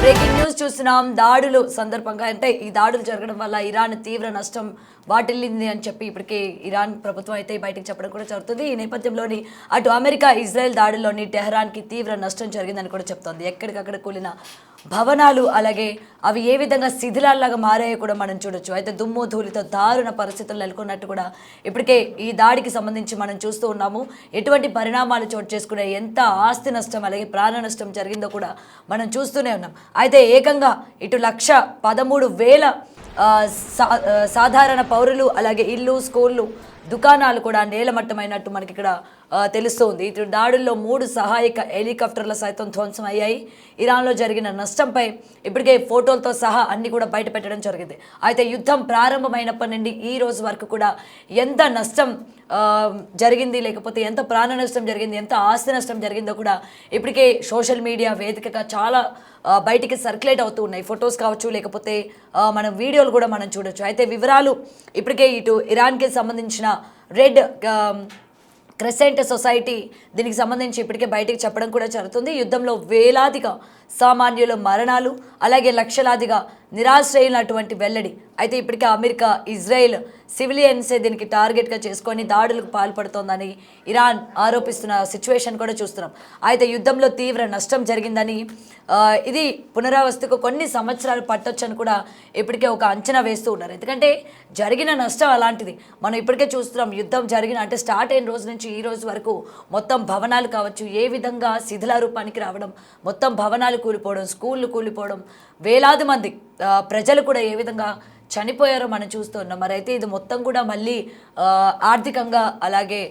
Breaking news చూస్తున్నాం. దాడులు సందర్భంగా అంటే ఈ దాడులు జరగడం వల్ల ఇరాన్ తీవ్ర నష్టం వాటిల్లింది అని చెప్పి ఇప్పటికే ఇరాన్ ప్రభుత్వం అయితే బయటకు చెప్పడం కూడా జరుగుతుంది. ఈ నేపథ్యంలోని అటు అమెరికా ఇజ్రాయెల్ దాడుల్లోని టెహరాన్కి తీవ్ర నష్టం జరిగిందని కూడా చెప్తోంది. ఎక్కడికక్కడ కూలిన భవనాలు అలాగే అవి ఏ విధంగా శిథిలాల్లాగా మారాయో కూడా మనం చూడొచ్చు. అయితే దుమ్ము ధూళితో దారుణ పరిస్థితులు నెలకొన్నట్టు కూడా ఇప్పటికే ఈ దాడికి సంబంధించి మనం చూస్తూ ఉన్నాము. ఎటువంటి పరిణామాలు చోటు చేసుకునే ఎంత ఆస్తి నష్టం అలాగే ప్రాణ నష్టం జరిగిందో కూడా మనం చూస్తూనే ఉన్నాం. అయితే ఏకంగా ఇటు 1,13,000 సాధారణ పౌరులు అలాగే ఇల్లు స్కూళ్ళు దుకాణాలు కూడా నేలమట్టమైనట్టు మనకి ఇక్కడ తెలుస్తోంది. ఇటు దాడుల్లో 3 సహాయక హెలికాప్టర్లు సైతం ధ్వంసం అయ్యాయి. ఇరాన్లో జరిగిన నష్టంపై ఇప్పటికే ఫోటోలతో సహా అన్ని కూడా బయట పెట్టడం జరిగింది. అయితే యుద్ధం ప్రారంభమైనప్పటి నుండి ఈ రోజు వరకు కూడా ఎంత నష్టం జరిగింది, లేకపోతే ఎంత ప్రాణ నష్టం జరిగింది, ఎంత ఆస్తి నష్టం జరిగిందో కూడా ఇప్పటికే సోషల్ మీడియా వేదికగా చాలా బయటికి సర్క్యులేట్ అవుతూ ఉన్నాయి. ఫొటోస్ కావచ్చు, లేకపోతే మనం వీడియోలు కూడా మనం చూడొచ్చు. అయితే వివరాలు ఇప్పటికే ఇటు ఇరాన్కి సంబంధించిన రెడ్ క్రెసెంట్ సొసైటీ దీనికి సంబంధించి ఇప్పటికే బయటికి చెప్పడం కూడా జరుగుతుంది. యుద్ధంలో వేలాదిగా సామాన్యుల మరణాలు అలాగే లక్షలాదిగా నిరాశ్రయులటువంటి వెల్లడి. అయితే ఇప్పటికే అమెరికా ఇజ్రాయెల్ సివిలియన్సే దీనికి టార్గెట్గా చేసుకొని దాడులకు పాల్పడుతోందని ఇరాన్ ఆరోపిస్తున్న సిచ్యువేషన్ కూడా చూస్తున్నాం. అయితే యుద్ధంలో తీవ్ర నష్టం జరిగిందని ఇది పునరావస్థకు కొన్ని సంవత్సరాలు పట్టొచ్చని కూడా ఇప్పటికే ఒక అంచనా వేస్తూ ఉన్నారు. ఎందుకంటే జరిగిన నష్టం అలాంటిది. మనం ఇప్పటికే చూస్తున్నాం. యుద్ధం జరిగిన అంటే స్టార్ట్ అయిన రోజు నుంచి ఈ రోజు వరకు మొత్తం భవనాలు కావచ్చు ఏ విధంగా శిథిల రూపానికి రావడం, మొత్తం భవనాలు కూలిపోవడం, స్కూళ్ళు కూలిపోవడం, వేలాది మంది ప్రజలు కూడా ఏ విధంగా చనిపోయారో మనం చూస్తున్నాం. మరి అయితే ఇది మొత్తం కూడా మళ్ళీ ఆర్థికంగా అలాగే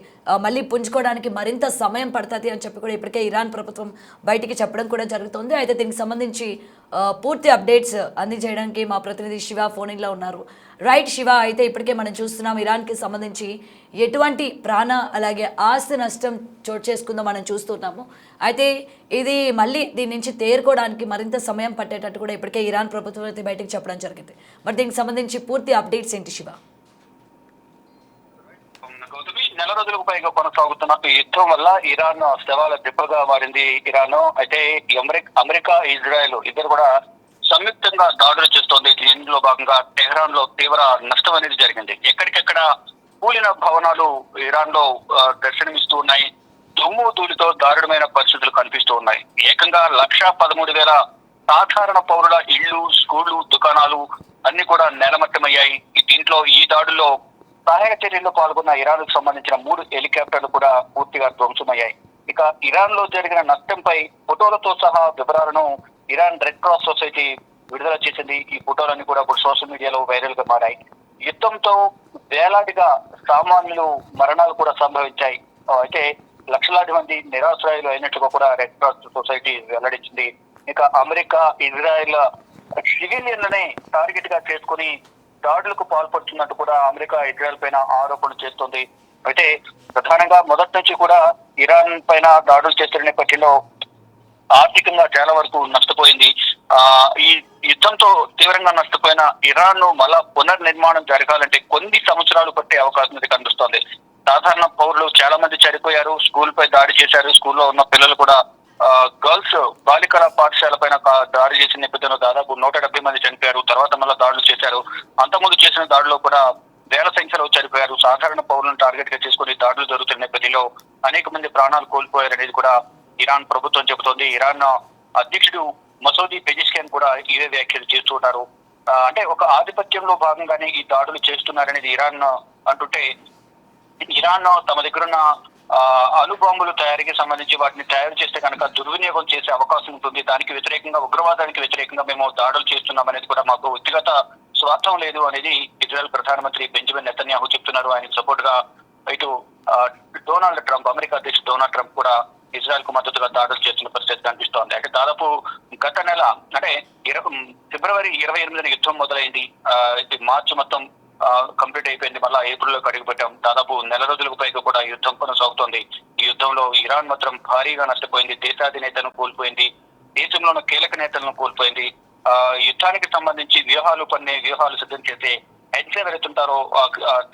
మళ్ళీ పుంజుకోవడానికి మరింత సమయం పడుతుంది అని చెప్పి కూడా ఇప్పటికే ఇరాన్ ప్రభుత్వం బయటికి చెప్పడం కూడా జరుగుతుంది. అయితే దీనికి సంబంధించి పూర్తి అప్డేట్స్ అందజేయడానికి మా ప్రతినిధి శివ ఫోన్లో ఉన్నారు. రైట్ శివ, అయితే ఇప్పటికే మనం చూస్తున్నాం ఇరాన్కి సంబంధించి ఎటువంటి ప్రాణ అలాగే ఆస్తి నష్టం చోటు చేసుకుందో మనం చూస్తున్నాము. అయితే ఇది మళ్ళీ దీని నుంచి తేరుకోవడానికి మరింత సమయం పట్టేటట్టు కూడా ఇప్పటికే ఇరాన్ ప్రభుత్వం అయితే బయటకు చెప్పడం జరిగింది. మరి దీనికి సంబంధించి పూర్తి అప్డేట్స్ ఏంటి శివ? నెల రోజులకు పైగా కొనసాగుతున్న ఈ యుద్ధం వల్ల ఇరాన్ శవాల దిబ్బగా మారింది. ఇరాన్ అయితే అమెరికా ఇజ్రాయెల్ ఇద్దరు కూడా సంయుక్తంగా దాడులు చేస్తోంది. ఇందులో భాగంగా టెహరాన్ లో తీవ్ర నష్టం అనేది జరిగింది. ఎక్కడికెక్కడ కూలిన భవనాలు ఇరాన్ లో దర్శనమిస్తూ ఉన్నాయి. దుమ్ము ధూళితో దారుణమైన పరిస్థితులు కనిపిస్తూ ఉన్నాయి. ఏకంగా 1,13,000 సాధారణ పౌరుల ఇళ్లు స్కూళ్లు దుకాణాలు అన్ని కూడా నేలమట్టమయ్యాయి. దీంట్లో ఈ దాడుల్లో సహాయక చర్యల్లో పాల్గొన్న ఇరాన్ కు సంబంధించిన 3 హెలికాప్టర్లు కూడా పూర్తిగా ధ్వంసమయ్యాయి. ఇక ఇరాన్ లో జరిగిన నష్టంపై ఫోటోలతో సహా వివరాలను ఇరాన్ రెడ్ క్రాస్ సొసైటీ విడుదల చేసింది. ఈ ఫోటోలన్నీ కూడా ఇప్పుడు సోషల్ మీడియాలో వైరల్ గా మారాయి. యుద్ధంతో వేలాదిగా సామాన్యులు మరణాలు కూడా సంభవించాయి. అయితే లక్షలాది మంది నిరాశ్రయులు అయినట్టుగా కూడా రెడ్ క్రాస్ సొసైటీ వెల్లడించింది. ఇక అమెరికా ఇజ్రాయెల్ సివిలియన్లనే టార్గెట్ గా చేసుకుని దాడులకు పాల్పడుతున్నట్టు కూడా అమెరికా ఇజ్రాయెల్ పైన ఆరోపణలు చేస్తుంది. అయితే ప్రధానంగా మొదటి నుంచి కూడా ఇరాన్ పైన దాడులు చేస్తున్న నేపథ్యంలో ఆర్థికంగా చాలా వరకు నష్టపోయింది. ఈ యుద్ధంతో తీవ్రంగా నష్టపోయిన ఇరాన్ ను మళ్ళా పునర్నిర్మాణం జరగాలంటే కొన్ని సంవత్సరాలు పట్టే అవకాశం ఇది కనిపిస్తోంది. సాధారణ పౌరులు చాలా మంది చనిపోయారు. స్కూల్ పై దాడి చేశారు. స్కూల్లో ఉన్న పిల్లలు కూడా గర్ల్స్ బాలికల పాఠశాల పైన దాడి చేసిన నేపథ్యంలో దాదాపు 170 మంది చనిపోయారు. తర్వాత మళ్ళీ దాడులు చేశారు. అంతకుముందు చేసిన దాడిలో కూడా వేల సంఖ్యలో చనిపోయారు. సాధారణ పౌరులను టార్గెట్ గా చేసుకుని దాడులు జరుగుతున్న నేపథ్యంలో అనేక మంది ప్రాణాలు కోల్పోయారనేది కూడా ఇరాన్ ప్రభుత్వం చెబుతోంది. ఇరాన్ అధ్యక్షుడు మసూదీ పెజిష్కియాన్ కూడా ఇవే వ్యాఖ్యలు చేస్తున్నారు. అంటే ఒక ఆధిపత్యంలో భాగంగానే ఈ దాడులు చేస్తున్నారనేది ఇరాన్ అంటుంటే, ఇరాన్ తమ దగ్గరున్న అణుబాంబులు తయారీకి సంబంధించి వాటిని తయారు చేస్తే కనుక దుర్వినియోగం చేసే అవకాశం ఉంటుంది. దానికి వ్యతిరేకంగా ఉగ్రవాదానికి వ్యతిరేకంగా మేము దాడులు చేస్తున్నాం అనేది కూడా మాకు వ్యక్తిగత స్వార్థం లేదు అనేది ఇజ్రాయెల్ ప్రధానమంత్రి బెంజమిన్ నెతన్యాహు చెప్తున్నారు. ఆయనకు సపోర్ట్ గా ఇటు డొనాల్డ్ ట్రంప్ అమెరికా అధ్యక్షుడు డొనాల్డ్ ట్రంప్ కూడా ఇజ్రాయెల్ కు మద్దతుగా దాడులు చేస్తున్న పరిస్థితి కనిపిస్తోంది. అంటే దాదాపు గత నెల అంటే ఫిబ్రవరి 28న యుద్ధం మొదలైంది. మార్చి మొత్తం కంప్లీట్ అయిపోయింది. మళ్ళా ఏప్రిల్లో అడుగుపెట్టాం. దాదాపు నెల రోజులకు పైగా కూడా యుద్ధం కొనసాగుతోంది. ఈ యుద్ధంలో ఇరాన్ మాత్రం భారీగా నష్టపోయింది. దేశాధినేతను కోల్పోయింది. దేశంలో ఉన్న కీలక నేతలను కోల్పోయింది. యుద్ధానికి సంబంధించి వ్యూహాలు సిద్ధం చేసే హెడ్స్ ఎవరైతుంటారో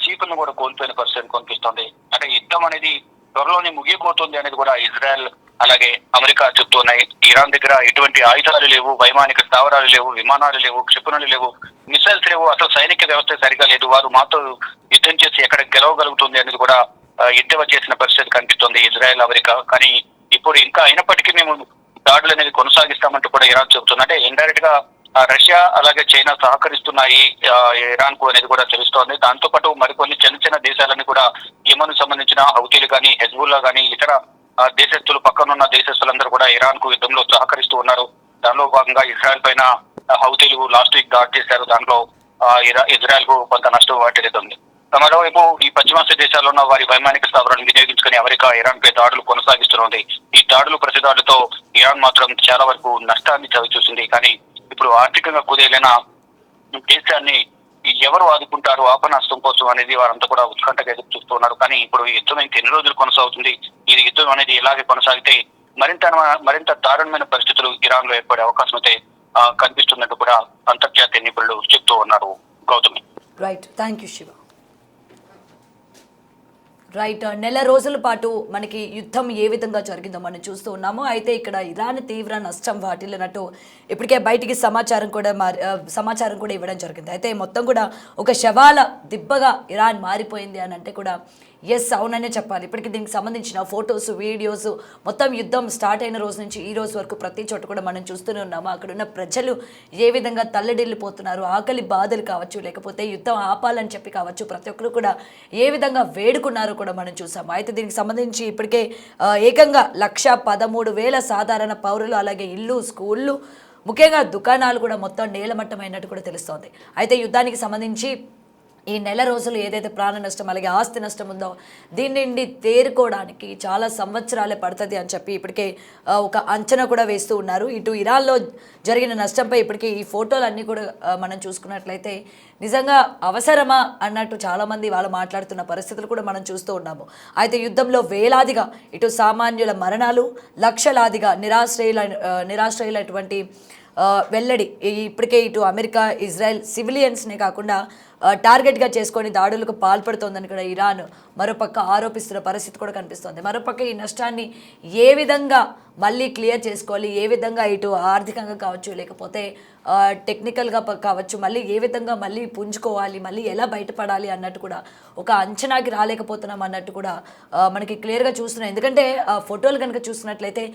చీఫ్ కూడా కోల్పోయిన పరిస్థితి కనిపిస్తోంది. అంటే యుద్ధం అనేది త్వరలోనే ముగియబోతుంది అనేది కూడా ఇజ్రాయెల్ అలాగే అమెరికా చెప్తున్నాయి. ఇరాన్ దగ్గర ఎటువంటి ఆయుధాలు లేవు, వైమానిక స్థావరాలు లేవు, విమానాలు లేవు, క్షిపణులు లేవు, మిసైల్స్ లేవు, అసలు సైనిక వ్యవస్థ సరిగా లేదు. వారు మాతో యుద్ధం చేసి ఎక్కడ గెలవగలుగుతుంది అనేది కూడా ఎద్దేవా చేసిన పరిస్థితి కనిపిస్తుంది ఇజ్రాయెల్, అమెరికా. కానీ ఇప్పుడు ఇంకా అయినప్పటికీ మేము దాడులు అనేది కొనసాగిస్తామంటూ కూడా ఇరాన్ చెబుతుంది. అంటే ఇండైరెక్ట్ గా రష్యా అలాగే చైనా సహకరిస్తున్నాయి ఇరాన్ కు అనేది కూడా తెలుస్తోంది. దాంతో పాటు మరికొన్ని చిన్న చిన్న దేశాలని కూడా యెమెన్ సంబంధించిన హౌతీలు కానీ, హెజ్బుల్లా కానీ, ఇతర దేశస్తులు, పక్కనున్న దేశస్తులందరూ కూడా ఇరాన్ కు యుద్ధంలో సహకరిస్తూ ఉన్నారు. దానిలో భాగంగా ఇజ్రాయెల్ పైన హౌతీలు లాస్ట్ వీక్ దాడి చేశారు. దాంట్లో ఇజ్రాయెల్ కు కొంత నష్టం వాటిల్లుతుంది. మరోవైపు ఈ పశ్చిమాసియా దేశాల్లో ఉన్న వారి వైమానిక స్థావరాలను వినియోగించుకుని అమెరికా ఇరాన్ పై దాడులు కొనసాగిస్తున్నది. ఈ దాడులు ప్రతి దాడులతో ఇరాన్ మాత్రం చాలా వరకు నష్టాన్ని చవిచూసింది. కానీ ఇప్పుడు ఆర్థికంగా కుదేలైన దేశాన్ని ఎవరు ఆదుకుంటారు ఆపనష్టం కోసం అనేది వారంతా కూడా ఉత్కంఠగా ఎదురు చూస్తున్నారు. కానీ ఇప్పుడు ఈ యుద్ధం ఇంకా ఎన్ని రోజులు కొనసాగుతుంది, ఈ యుద్ధం అనేది ఇలాగే కొనసాగితే మరింత దారుణమైన పరిస్థితులు ఇరాన్ లో ఏర్పడే అవకాశం అయితే కనిపిస్తున్నట్టు కూడా అంతర్జాతీయ నిపుణులు చెప్తూ ఉన్నారు. Gautami. Right, thank you Shiva. Right, నెల రోజుల పాటు మనకి యుద్ధం ఏ విధంగా జరిగిందో మనం చూస్తూ ఉన్నాము. అయితే ఇక్కడ ఇరాన్ తీవ్ర నష్టం వాటిల్లినట్టు ఇప్పటికే బయటికి సమాచారం కూడా ఇవ్వడం జరిగింది. అయితే మొత్తం కూడా ఒక శవాల దిబ్బగా ఇరాన్ మారిపోయింది అని అంటే కూడా ఎస్ అవుననే చెప్పాలి. ఇప్పటికి దీనికి సంబంధించిన ఫొటోస్, వీడియోస్, మొత్తం యుద్ధం స్టార్ట్ అయిన రోజు నుంచి ఈ రోజు వరకు ప్రతి చోట కూడా మనం చూస్తూనే ఉన్నాము. అక్కడ ఉన్న ప్రజలు ఏ విధంగా తల్లడిల్లిపోతున్నారు, ఆకలి బాధలు కావచ్చు, లేకపోతే యుద్ధం ఆపాలని చెప్పి కావచ్చు, ప్రతి ఒక్కరు కూడా ఏ విధంగా వేడుకున్నారో కూడా మనం చూసాము. అయితే దీనికి సంబంధించి ఇప్పటికే ఏకంగా 113,000 సాధారణ పౌరులు, అలాగే ఇల్లు, స్కూళ్ళు, ముఖ్యంగా దుకాణాలు కూడా మొత్తం నేలమట్టమైనట్టు కూడా తెలుస్తోంది. అయితే యుద్ధానికి సంబంధించి ఈ నెల రోజులు ఏదైతే ప్రాణ నష్టం అలాగే ఆస్తి నష్టం ఉందో దీని నుండి తేరుకోవడానికి చాలా సంవత్సరాలే పడుతుంది అని చెప్పి ఇప్పటికే ఒక అంచనా కూడా వేస్తూ ఉన్నారు. ఇటు ఇరాన్లో జరిగిన నష్టంపై ఇప్పటికీ ఈ ఫోటోలన్నీ కూడా మనం చూసుకున్నట్లయితే నిజంగా అవసరమా అన్నట్టు చాలామంది వాళ్ళు మాట్లాడుతున్న పరిస్థితులు కూడా మనం చూస్తూ ఉన్నాము. యుద్ధంలో వేలాదిగా ఇటు సామాన్యుల మరణాలు, లక్షలాదిగా నిరాశ్రయులైనటువంటి వెల్లడి. ఇప్పటికే ఇటు అమెరికా, ఇజ్రాయెల్ సివిలియన్స్నే కాకుండా టార్గెట్గా చేసుకొని దాడులకు పాల్పడుతోందని కూడా ఇరాన్ మరోపక్క ఆరోపిస్తున్న పరిస్థితి కూడా కనిపిస్తోంది. మరోపక్క ఈ నష్టాన్ని ఏ విధంగా మళ్ళీ క్లియర్ చేసుకోవాలి, ఏ విధంగా ఇటు ఆర్థికంగా కావచ్చు, లేకపోతే టెక్నికల్గా కావచ్చు, మళ్ళీ ఏ విధంగా మళ్ళీ పుంజుకోవాలి, మళ్ళీ ఎలా బయటపడాలి అన్నట్టు కూడా ఒక అంచనాకి రాలేకపోతున్నాం అన్నట్టు కూడా మనకి క్లియర్గా చూస్తున్నాం. ఎందుకంటే ఫోటోలు కనుక చూస్తున్నట్లయితే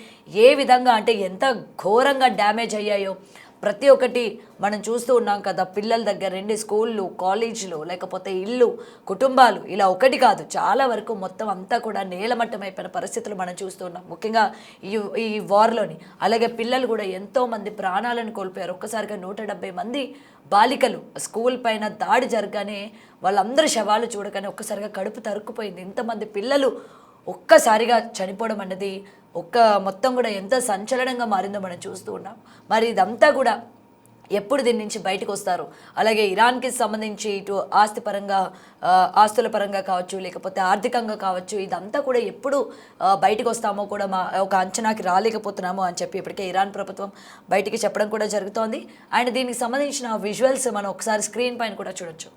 ఏ విధంగా అంటే ఎంత ఘోరంగా డ్యామేజ్ అయ్యాయో ప్రతి ఒక్కటి మనం చూస్తూ ఉన్నాం కదా. పిల్లల దగ్గర నుండి స్కూళ్ళు, కాలేజీలు, లేకపోతే ఇల్లు, కుటుంబాలు, ఇలా ఒకటి కాదు చాలా వరకు మొత్తం అంతా కూడా నేలమట్టం అయిపోయిన పరిస్థితులు మనం చూస్తూ ఉన్నాం. ముఖ్యంగా ఈ వార్లోని అలాగే పిల్లలు కూడా ఎంతోమంది ప్రాణాలను కోల్పోయారు. ఒక్కసారిగా 170 మంది బాలికలు స్కూల్ పైన దాడి జరగగానే వాళ్ళందరూ శవాలు చూడగానే ఒక్కసారిగా కడుపు తరుక్కుపోయింది. ఇంతమంది పిల్లలు ఒక్కసారిగా చనిపోవడం అన్నది మొత్తం కూడా ఎంత సంచలనంగా మారిందో మనం చూస్తూ ఉన్నాం. మరి ఇదంతా కూడా ఎప్పుడు దీని నుంచి బయటకు వస్తారు, అలాగే ఇరాన్కి సంబంధించి ఇటు ఆస్తుల పరంగా కావచ్చు, లేకపోతే ఆర్థికంగా కావచ్చు, ఇదంతా కూడా ఎప్పుడు బయటకు వస్తామో కూడా ఒక అంచనాకి రాలేకపోతున్నాము అని చెప్పి ఇప్పటికే ఇరాన్ ప్రభుత్వం బయటికి చెప్పడం కూడా జరుగుతోంది. అండ్ దీనికి సంబంధించిన విజువల్స్ మనం ఒకసారి స్క్రీన్ పైన కూడా చూడొచ్చు.